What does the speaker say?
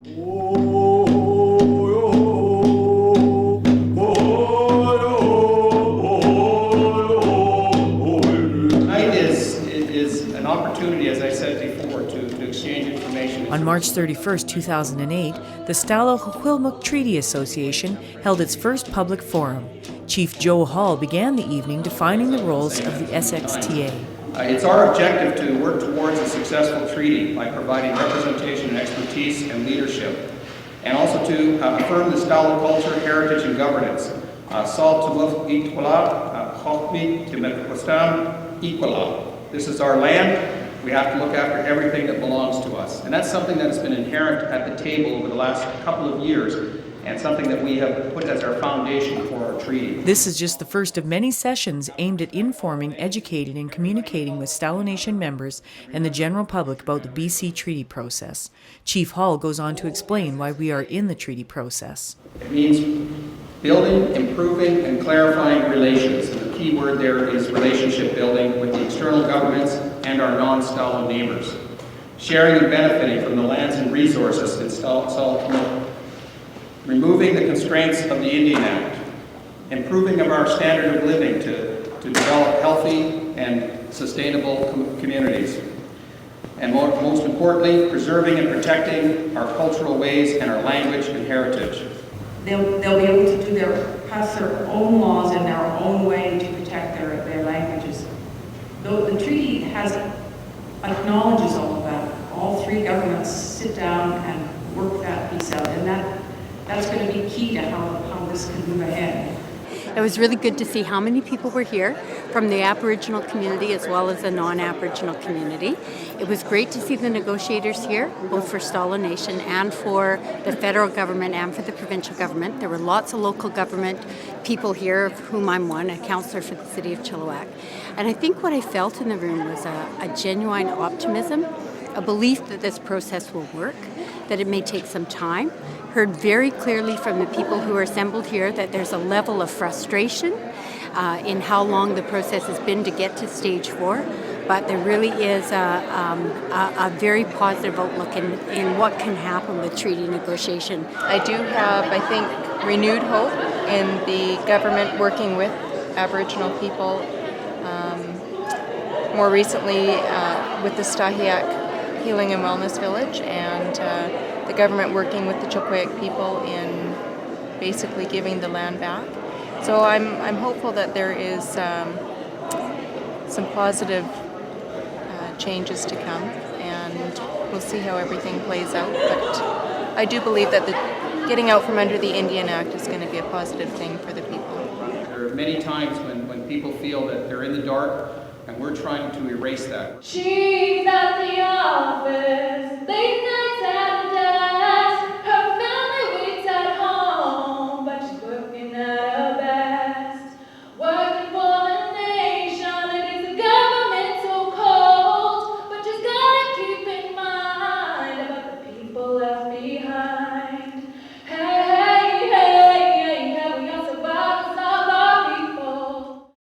Is an opportunity, as I said before, to exchange information. On March 31st, 2008, the Stalo-Huilmuk Treaty Association held its first public forum. Chief Joe Hall began the evening defining the roles of the SXTA. It's our objective to work towards a successful treaty by providing representation and expertise and leadership, and also to affirm the Stalo culture, heritage, and governance. This is our land. We have to look after everything that belongs to us. And that's something that has been inherent at the table over the last couple of years, and something that we have put as our foundation for our treaty. This is just the first of many sessions aimed at informing, educating, and communicating with Stalo Nation members and the general public about the BC treaty process. Chief Hall goes on to explain why we are in the treaty process. It means building, improving, and clarifying relations. And the key word there is relationship building with the external governments and our non-Stalo neighbors. Sharing and benefiting from the lands and resources in Stalo. Removing the constraints of the Indian Act. Improving of our standard of living to develop healthy and sustainable communities. And most importantly, preserving and protecting our cultural ways and our language and heritage. They'll be able to pass their own laws in their own way to protect their languages. Though the treaty acknowledges all of that. All three governments sit down and work that piece out, and that's going to be key to how this can move ahead. It was really good to see how many people were here from the Aboriginal community as well as the non-Aboriginal community. It was great to see the negotiators here, both for Stalo Nation and for the federal government and for the provincial government. There were lots of local government people here, of whom I'm one, a councillor for the city of Chilliwack. And I think what I felt in the room was a genuine optimism, a belief that this process will work, that it may take some time. Heard very clearly from the people who are assembled here that there's a level of frustration in how long the process has been to get to stage 4, but there really is a very positive outlook in what can happen with treaty negotiation. I do have, I think, renewed hope in the government working with Aboriginal people. More recently with the Stahiak Healing and Wellness Village, and the government working with the Chilkoyak people in basically giving the land back. So I'm hopeful that there is some positive changes to come, and we'll see how everything plays out. But I do believe that the getting out from under the Indian Act is going to be a positive thing for the people. There are many times when people feel that they're in the dark, and we're trying to erase that.